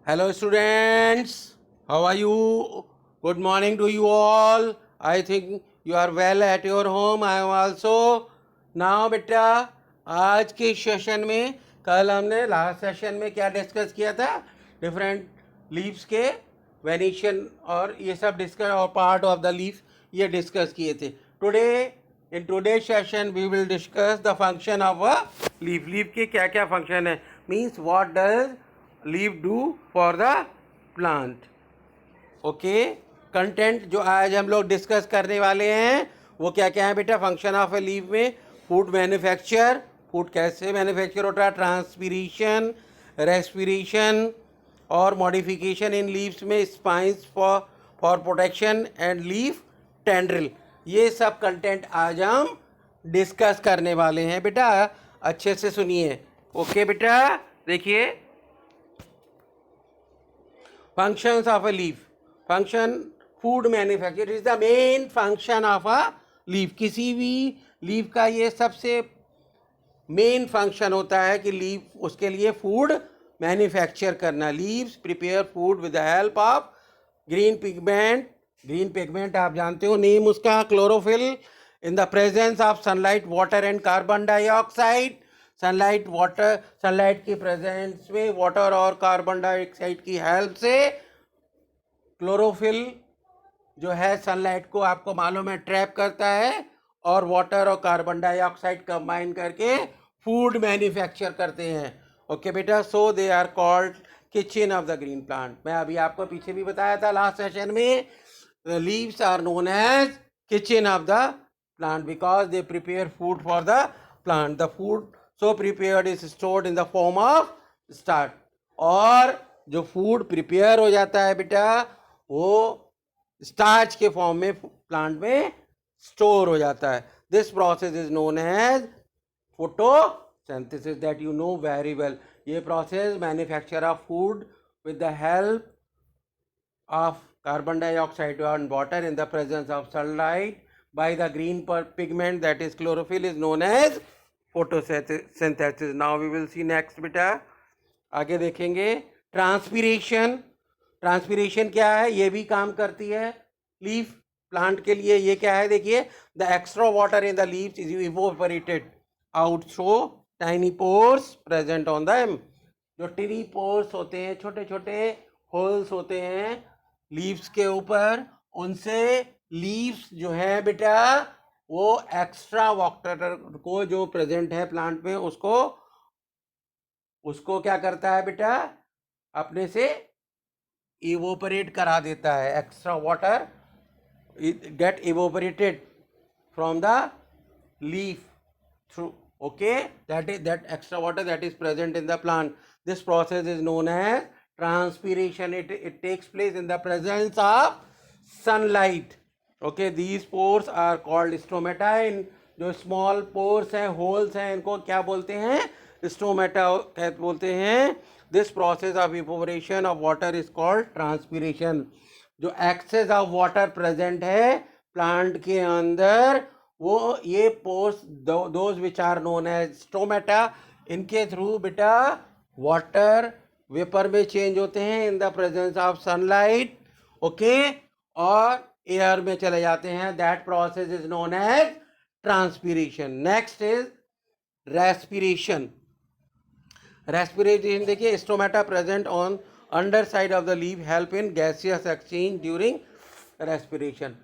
Hello students, how are you? Good morning to you all. I think you are well at your home. I am also. Now बेटा, आज के session में कल हमने last session में क्या discuss किया था? डिफरेंट लीव्स के वेनेशन और ये सब डिस्कस और पार्ट ऑफ द लीफ ये डिस्कस किए थे. Today in today session we will discuss the function of a leaf. Leaf के क्या क्या फंक्शन है, means what does leave do for the plant. Okay, content जो आज हम लोग डिस्कस करने वाले हैं वो क्या क्या है बेटा? फंक्शन ऑफ ए लीव में फूड मैन्युफैक्चर, फूड कैसे मैन्युफैक्चर होता है, ट्रांसपीरेशन, रेस्पिरेशन और मॉडिफिकेशन इन लीव्स में, spines for protection and leaf tendril. ये सब कंटेंट आज हम डिस्कस करने वाले हैं बेटा. अच्छे से सुनिए. ओके बेटा, देखिए functions of a leaf. function food manufacture is the main function of a leaf. किसी भी लीफ का ये सबसे मेन फंक्शन होता है कि लीफ उसके लिए फूड मैन्युफैक्चर करना. Leaves prepare food with the help of green pigment. Green pigment आप जानते हो, नेम उसका chlorophyll. In the presence of sunlight, water and carbon dioxide. Sunlight की प्रेजेंस में वाटर और कार्बन डाइऑक्साइड की हेल्प से क्लोरोफिल जो है सनलाइट को आपको मालूम है ट्रैप करता है और वाटर और कार्बन डाइऑक्साइड कंबाइन करके फूड मैन्युफैक्चर करते हैं. ओके बेटा, so they are called kitchen of the green plant. मैं अभी आपको पीछे भी बताया था लास्ट सेशन में, leaves are known as kitchen of the plant because they prepare food for the plant. The food so prepared is stored in the form of starch. और जो फूड प्रिपेयर हो जाता है बेटा वो स्टार्च के form में प्लांट में स्टोर हो जाता है. This process is known as photosynthesis, that you know very well. ये process manufacture of food with the help of carbon dioxide and water in the presence of sunlight by the green pigment that is chlorophyll is known as photosynthesis. Now we will see next बेटा, आगे देखेंगे transpiration. Transpiration क्या है, ये भी काम करती है लीफ प्लांट के लिए. ये क्या है देखिए, the extra water in the leaves is evaporated out through tiny pores present on them. जो टिनी पोर्स होते हैं, छोटे छोटे होल्स होते हैं लीव्स के ऊपर, उनसे लीव्स जो है बेटा वो एक्स्ट्रा वाटर को जो प्रेजेंट है प्लांट में उसको क्या करता है बेटा, अपने से इवोपरेट करा देता है. Extra water get evaporated from the leaf through. Okay, that extra water that is present in the plant. This process is known as transpiration. It takes place in the presence of sunlight. Okay, these pores are called stomata. इन जो small pores हैं, holes हैं, इनको क्या बोलते हैं? Stomata बोलते हैं. This process of evaporation of water is called transpiration. जो एक्सेस ऑफ वाटर प्रेजेंट है प्लांट के अंदर, वो ये pores those which are known as stomata, इनके थ्रू बेटा वाटर वेपर में चेंज होते हैं in the presence of sunlight. Okay, और एयर में चले जाते हैं. That process is known as transpiration. Next is respiration. Respiration देखिए, stomata present on under side of the leaf help in gaseous exchange during respiration.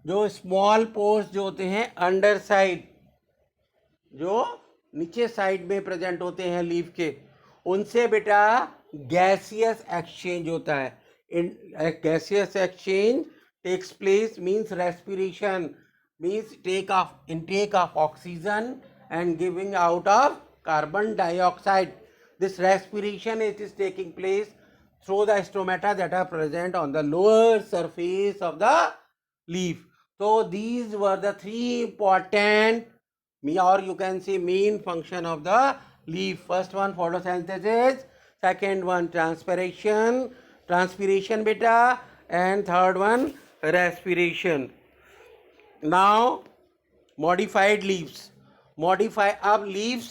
जो small pores जो होते हैं अंडर साइड, जो नीचे साइड में प्रेजेंट होते हैं लीफ के, उनसे बेटा गैसियस एक्सचेंज होता है. In gaseous exchange takes place means respiration means intake of oxygen and giving out of carbon dioxide. This respiration is taking place through the stomata that are present on the lower surface of the leaf. So these were the three important, or you can say main function of the leaf. First one photosynthesis, second one transpiration beta, and third one respiration. Now modified leaves. अब leaves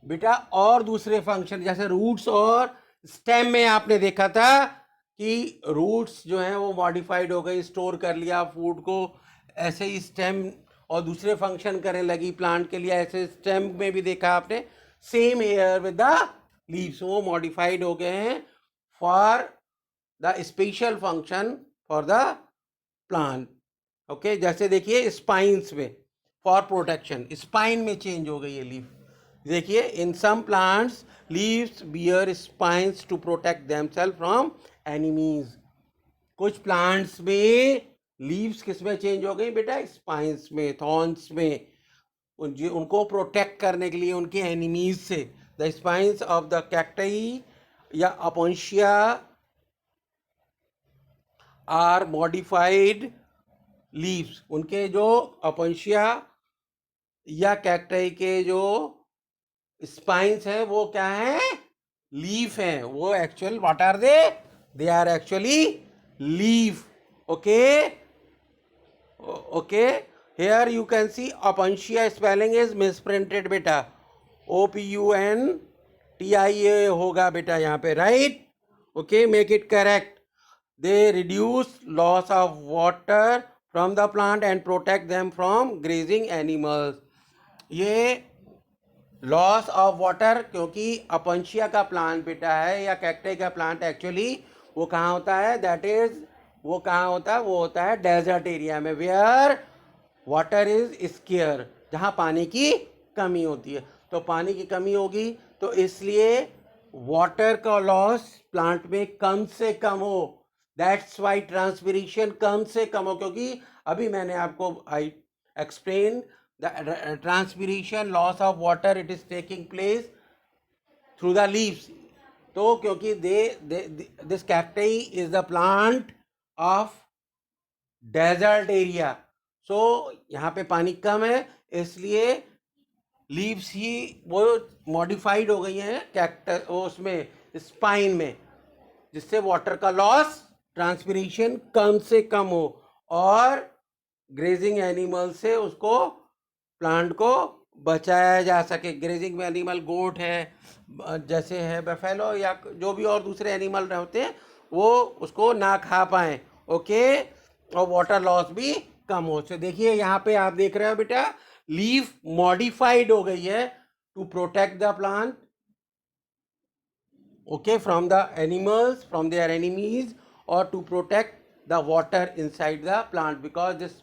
बेटा और दूसरे function जैसे roots और stem में आपने देखा था कि रूट्स जो हैं वो मॉडिफाइड हो गई, स्टोर कर लिया फूड को, ऐसे ही स्टेम और दूसरे फंक्शन करने लगी प्लांट के लिए, ऐसे स्टेम में भी देखा आपने। Same here with the leaves, वो मॉडिफाइड हो गए हैं for the special function for the plant. Okay, जैसे देखिए स्पाइन्स में फॉर प्रोटेक्शन, स्पाइन में चेंज हो गई है लीफ। देखिए in some plants leaves bear spines to protect themself from enemies. कुछ प्लांट्स में लीव्स किस में चेंज हो गई बेटा? स्पाइन्स में, थॉर्न्स में, उनको प्रोटेक्ट करने के लिए उनके एनिमीज से। द स्पाइन्स ऑफ द कैक्टई या अपोन्शिया आर मॉडिफाइड लीव्स। उनके जो अपोन्शिया या कैक्टई के जो स्पाइन्स है वो क्या है? लीफ है। वो actual what are they are actually leaf. Okay, okay, here you can see opuntia spelling is misprinted बेटा, OPUNTIA होगा बेटा यहाँ पे, right? Okay, make it correct. they reduce loss of water from the plant and protect them from grazing animals। ये loss of water, क्योंकि अपंशिया का plant बेटा है या कैक्टई का प्लांट एक्चुअली वो कहाँ होता है? दैट इज, वो कहाँ होता है? वो होता है डेजर्ट एरिया में, वेयर वाटर इज स्केयर, जहाँ पानी की कमी होती है। तो पानी की कमी होगी तो इसलिए वाटर का लॉस प्लांट में कम से कम हो। दैट्स वाई ट्रांसपिरेशन कम से कम हो, क्योंकि अभी मैंने आपको I explain the transpiration loss of water, it is taking place through the leaves. तो क्योंकि this cacti is the plant of desert area, so यहाँ पे पानी कम है, इसलिए लीव्स ही वो मॉडिफाइड हो गई हैं कैक्टस उसमें, स्पाइन में, जिससे वाटर का लॉस, ट्रांसपिरेशन कम से कम हो और ग्रेजिंग एनिमल से उसको, प्लांट को बचाया जा सके। ग्रेजिंग एनिमल गोट है, जैसे है बफेलो, या जो भी और दूसरे एनिमल होते हैं, वो उसको ना खा पाएँ। ओके, और वाटर लॉस भी कम हो। तो देखिए यहाँ पे आप देख रहे हो बेटा, लीफ मॉडिफाइड हो गई है to protect the plant, okay, from the animals, from their enemies, or to protect the water inside the plant, because this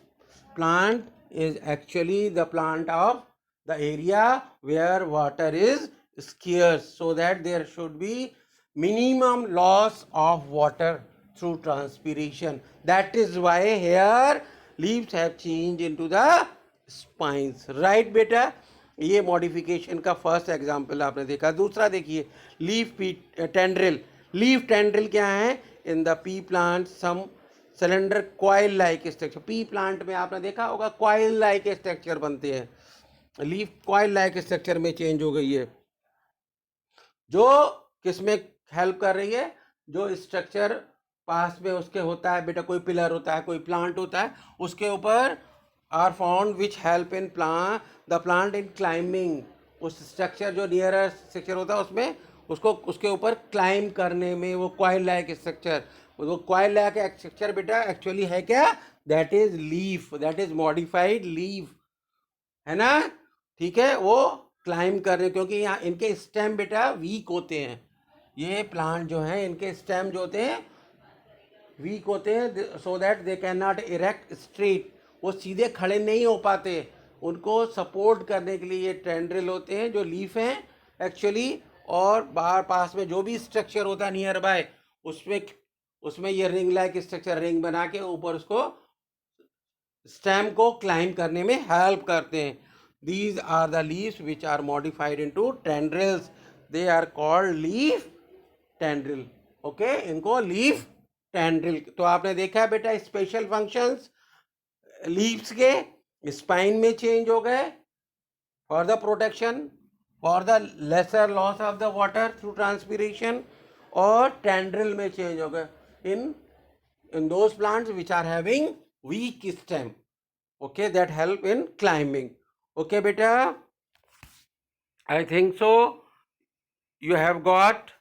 plant is actually the plant of the area where water is scarce, so that there should be minimum loss of water through transpiration. That is why here leaves have changed into the spines, right beta? ये modification का first example आपने देखा। दूसरा देखिए, leaf tendril. Leaf tendril क्या है? In the pea plant some cylinder coil like structure. Pea plant में आपने देखा होगा क्वाइल लाइक स्ट्रक्चर बनते हैं, लीफ क्वाइल लाइक स्ट्रक्चर में चेंज हो गई है, जो किस में हेल्प कर रही है? जो स्ट्रक्चर पास में उसके होता है बेटा, कोई पिलर होता है, कोई प्लांट होता है, उसके ऊपर are found which help in the plant in climbing. उस स्ट्रक्चर जो नियर स्ट्रक्चर होता है उसमें उसको, उसके ऊपर क्लाइंब करने में, वो क्वाइल लाइक स्ट्रक्चर, वो क्वाइल लाइक स्ट्रक्चर बेटा एक्चुअली है क्या? That is leaf, that is modified leaf, है ना? ठीक है, वो क्लाइंब कर रहे, क्योंकि यहाँ इनके स्टेम बेटा वीक होते हैं। ये प्लांट जो हैं इनके स्टेम जो होते हैं वीक होते हैं, so that they can not erect straight, वो सीधे खड़े नहीं हो पाते। उनको सपोर्ट करने के लिए ये टेंड्रिल होते हैं जो लीफ हैं एक्चुअली, और बाहर पास में जो भी स्ट्रक्चर होता है नियर बाय, उसमें उसमें ये रिंग लाइक स्ट्रक्चर, रिंग बना के ऊपर उसको स्टेम को क्लाइंब करने में हेल्प करते हैं। These are the leaves which are modified into tendrils, they are called leaf tendril. Okay, इनको लीफ टेंड्रिल। तो आपने देखा है बेटा स्पेशल फंक्शंस लीव्स के, स्पाइन में चेंज हो गए for the protection, for the lesser loss of the water through transpiration, और टेंड्रिल में चेंज हो गए in those plants which are having weak stem, okay, that help in climbing. Okay beta, I think so you have got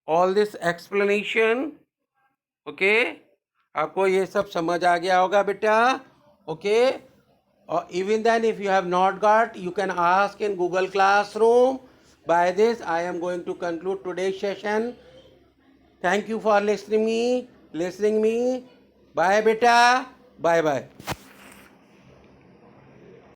all this explanation. Okay, आपको ये सब समझ आ गया होगा बेटा. Okay, or even then if you have not got, you can ask in Google Classroom. By this I am going to conclude today's session. Thank you for listening me. Bye beta. Bye bye.